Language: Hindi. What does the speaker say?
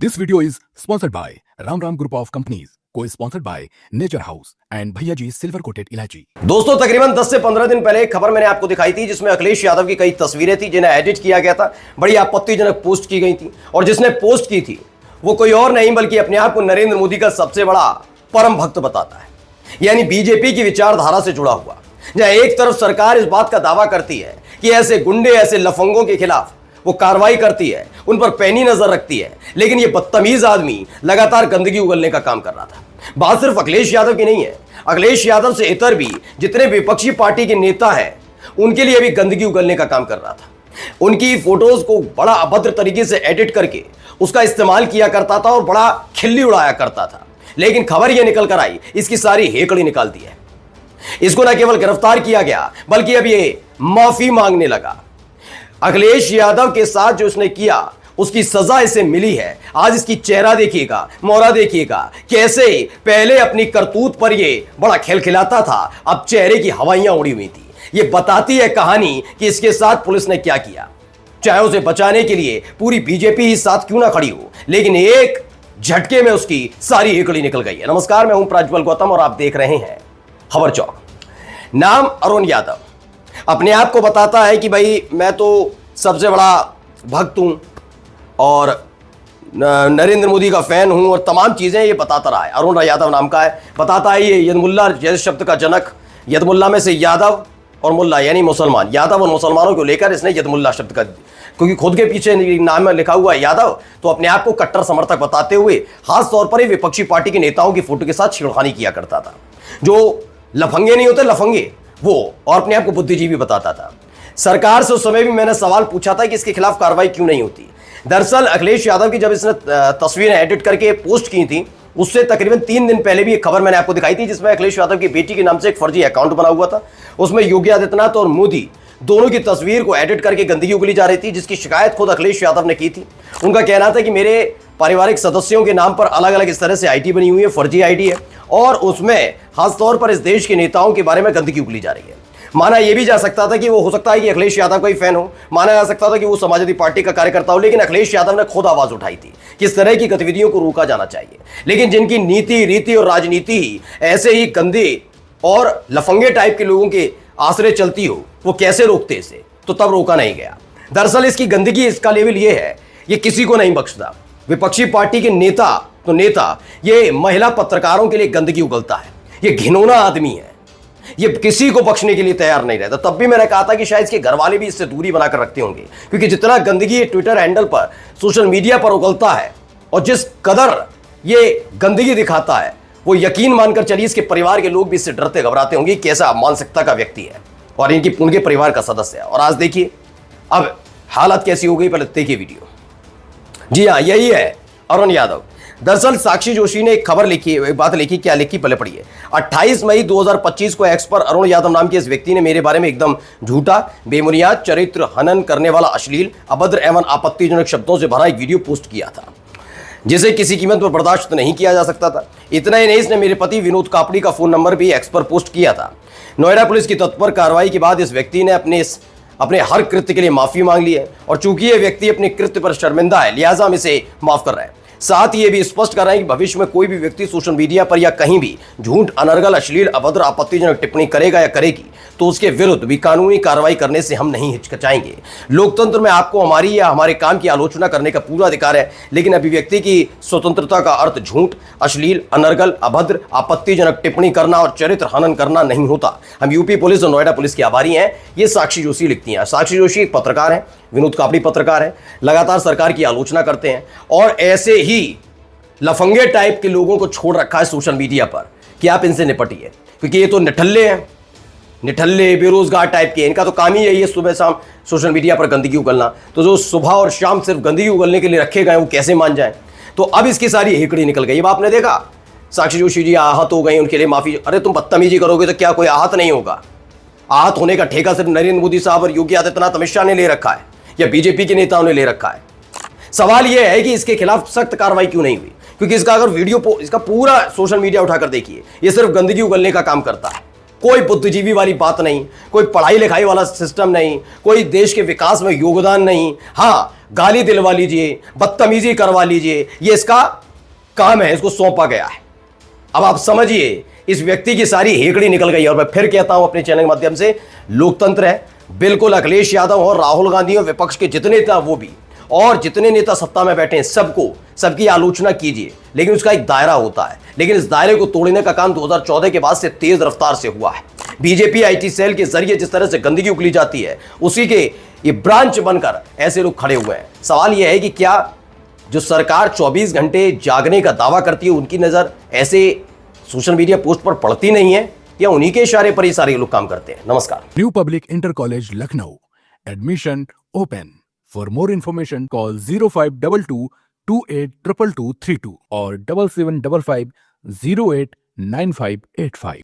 This video is sponsored by Ram Ram Group of Companies, co-sponsored by Nature House and भैया जी सिल्वर कोटेड इलायची। दोस्तों तकरीबन 10 से 15 दिन पहले एक खबर मैंने आपको दिखाई थी जिसमें अखिलेश यादव की कई तस्वीरें थी जिन्हें एडिट किया गया था, बड़ी आपत्तिजनक पोस्ट की गई थी और जिसने पोस्ट की थी वो कोई और नहीं बल्कि अपने आप को नरेंद्र मोदी का सबसे बड़ा परम भक्त बताता है, यानी बीजेपी की विचारधारा से जुड़ा हुआ। जहां एक तरफ सरकार इस बात का दावा करती है कि ऐसे गुंडे ऐसे लफंगों के खिलाफ वो कार्रवाई करती है, उन पर पैनी नजर रखती है, लेकिन ये बदतमीज आदमी लगातार गंदगी उगलने का काम कर रहा था। बात सिर्फ अखिलेश यादव की नहीं है, अखिलेश यादव से इतर भी जितने विपक्षी पार्टी के नेता हैं उनके लिए भी गंदगी उगलने का काम कर रहा था। उनकी फोटोज को बड़ा अभद्र तरीके से एडिट करके उसका इस्तेमाल किया करता था और बड़ा खिल्ली उड़ाया करता था, लेकिन खबर यह निकल कर आई इसकी सारी हेकड़ी निकाल दी है। इसको न केवल गिरफ्तार किया गया बल्कि अब ये माफी मांगने लगा। अखिलेश यादव के साथ जो उसने किया उसकी सजा इसे मिली है। आज इसकी चेहरा देखिएगा, मोहरा देखिएगा, कैसे पहले अपनी करतूत पर ये बड़ा खिलखिलाता था, अब चेहरे की हवाइयां उड़ी हुई थी। ये बताती है कहानी कि इसके साथ पुलिस ने क्या किया। चाहे उसे बचाने के लिए पूरी बीजेपी ही साथ क्यों ना खड़ी हो, लेकिन एक झटके में उसकी सारी हेकड़ी निकल गई है। नमस्कार, मैं हूं प्रज्वल गौतम और आप देख रहे हैं खबर चौक। नाम अरुण यादव, अपने आप को बताता है कि भाई मैं तो सबसे बड़ा भक्त हूं और नरेंद्र मोदी का फैन हूं और तमाम चीजें ये बताता रहा है। अरुण यादव नाम का है, बताता है ये यदमुल्ला जैसे शब्द का जनक, यदमुल्ला में से यादव और मुल्ला यानी मुसलमान, यादव और मुसलमानों को लेकर इसने यदमुल्ला शब्द का, क्योंकि खुद के पीछे नाम में लिखा हुआ है यादव, तो अपने आप को कट्टर समर्थक बताते हुए खास तौर पर विपक्षी पार्टी के नेताओं की फोटो के साथ छेड़खानी किया करता था। जो लफंगे नहीं होते लफंगे वो, और अपने आप को बुद्धिजीवी बताता था। सरकार से उस समय भी मैंने सवाल पूछा था कि इसके खिलाफ कार्रवाई क्यों नहीं होती। दरअसल अखिलेश यादव की जब इसने तस्वीरें एडिट करके पोस्ट की थी उससे तकरीबन 3 दिन पहले भी एक खबर मैंने आपको दिखाई थी जिसमें अखिलेश यादव की बेटी के नाम से एक फर्जी अकाउंट बना हुआ था। उसमें योगी आदित्यनाथ और मोदी दोनों की तस्वीर को एडिट करके गंदगी उगली जा रही थी, जिसकी शिकायत खुद अखिलेश यादव ने की थी। उनका कहना था कि मेरे पारिवारिक सदस्यों के नाम पर अलग अलग इस तरह से आईडी बनी हुई है, फर्जी आईडी है और उसमें खासतौर पर इस देश के नेताओं के बारे में गंदगी उगली जा रही है। माना यह भी जा सकता था कि वो हो सकता है कि अखिलेश यादव का ही फैन हो, माना जा सकता था कि वो समाजवादी पार्टी का कार्यकर्ता हो, लेकिन अखिलेश यादव ने खुद आवाज उठाई थी कि इस तरह की गतिविधियों को रोका जाना चाहिए। लेकिन जिनकी नीति रीति और राजनीति ही ऐसे ही गंदे और लफंगे टाइप के लोगों के आश्रय चलती हो, वो कैसे रोकते इसे, तो तब रोका नहीं गया। दरअसल इसकी गंदगी, इसका लेवल ये है, ये किसी को नहीं बख्शता। विपक्षी पार्टी के नेता तो नेता, ये महिला पत्रकारों के लिए गंदगी उगलता है। ये घिनौना आदमी है, ये किसी को बख्शने के लिए तैयार नहीं रहता। तब भी मैंने कहा था कि शायद इसके घर वाले भी इससे दूरी बनाकर रखते होंगे, क्योंकि जितना गंदगी ये ट्विटर हैंडल पर, सोशल मीडिया पर उगलता है और जिस कदर ये गंदगी दिखाता है, वो यकीन मानकर चलिए इसके परिवार के लोग भी इससे डरते घबराते होंगे। कैसा मानसिकता का व्यक्ति है और उनके परिवार का सदस्य है। और आज देखिए अब हालत कैसी हो गई, पहले देखिए वीडियो। जी हाँ, यही है अरुण यादव। दरअसल साक्षी जोशी ने एक खबर लिखी, एक बात लिखी, क्या लिखी पहले पढ़िए। 28 मई 2025 को एक्स पर अरुण यादव नाम के इस व्यक्ति ने मेरे बारे में एकदम झूठा, बेबुनियाद, चरित्र हनन करने वाला, अश्लील, अभद्र एवं आपत्तिजनक शब्दों से भरा एक वीडियो पोस्ट किया था जिसे किसी कीमत पर बर्दाश्त नहीं किया जा सकता था। इतना ही नहीं, इसने मेरे पति विनोद कापड़ी का फोन नंबर भी एक्स पर पोस्ट किया था। नोएडा पुलिस की तत्पर कार्रवाई के बाद इस व्यक्ति ने अपने हर कृत्य के लिए माफी मांग ली है और चूंकि ये व्यक्ति अपने कृत्य पर शर्मिंदा है, लिहाजा हम इसे माफ कर रहे हैं। साथ ही ये भी स्पष्ट कर रहे हैं कि भविष्य में कोई भी व्यक्ति सोशल मीडिया पर या कहीं भी झूठ, अनर्गल, अश्लील, अभद्र, आपत्तिजनक टिप्पणी करेगा या करेगी तो उसके विरुद्ध भी कानूनी कार्रवाई करने से हम नहीं हिचकिचाएंगे। लोकतंत्र में आपको हमारी या हमारे काम की आलोचना करने का पूरा अधिकार है, लेकिन अभिव्यक्ति की स्वतंत्रता का अर्थ झूठ, अश्लील, अनर्गल, अभद्र, आपत्तिजनक टिप्पणी करना और चरित्र हनन करना नहीं होता। हम यूपी पुलिस और नोएडा पुलिस के आभारी हैं। ये साक्षी जोशी लिखती हैं। साक्षी जोशी एक पत्रकार है, विनोद कापड़ी पत्रकार है, लगातार सरकार की आलोचना करते हैं और ऐसे ही लफंगे टाइप के लोगों को छोड़ रखा है सोशल मीडिया पर कि आप इनसे निपटिए, क्योंकि ये तो निठल्ले हैं, निठल्ले बेरोजगार टाइप के। इनका तो काम ही यही है सुबह शाम सोशल मीडिया पर गंदगी उगलना। तो जो सुबह और शाम सिर्फ गंदगी उगलने के लिए रखे गए वो कैसे मान जाए। तो अब इसकी सारी हेकड़ी निकल गई। अब आपने देखा साक्षी जोशी जी आहत हो गई, उनके लिए माफी। अरे तुम बदतमीजी करोगे तो क्या कोई आहत नहीं होगा? आहत होने का ठेका सिर्फ नरेंद्र मोदी साहब और योगी आदित्यनाथ, अमित शाह ने ले रखा है या बीजेपी के नेताओं ने ले रखा है। सवाल यह है कि इसके खिलाफ सख्त कार्रवाई क्यों नहीं हुई, क्योंकि इसका अगर वीडियो इसका पूरा सोशल मीडिया उठाकर देखिए, ये सिर्फ गंदगी उगलने का काम करता है। कोई बुद्धिजीवी वाली बात नहीं, कोई पढ़ाई लिखाई वाला सिस्टम नहीं, कोई देश के विकास में योगदान नहीं। हाँ, गाली दिलवा लीजिए, बदतमीजी करवा लीजिए, ये इसका काम है, इसको सौंपा गया है। अब आप समझिए इस व्यक्ति की सारी हेकड़ी निकल गई। और मैं फिर कहता हूं अपने चैनल के माध्यम से, लोकतंत्र है बिल्कुल। अखिलेश यादव और राहुल गांधी और विपक्ष के जितने नेता वो भी, और जितने नेता सत्ता में बैठे हैं, सबकी आलोचना कीजिए, लेकिन उसका एक दायरा होता है। लेकिन इस दायरे को तोड़ने का काम 2014 के बाद से तेज रफ्तार से हुआ है। बीजेपी आईटी सेल के जरिए जिस तरह से गंदगी उगली जाती है, उसी के ये ब्रांच बनकर ऐसे लोग खड़े हुए हैं। सवाल यह है कि क्या जो सरकार 24 घंटे जागने का दावा करती है, उनकी नजर ऐसे सोशल मीडिया पोस्ट पर पड़ती नहीं है, या उन्हीं के इशारे पर ही सारे लोग काम करते हैं? नमस्कार। New Public Inter College Lucknow. Admission open. For more information, call 0522 282232 or 7755 089585.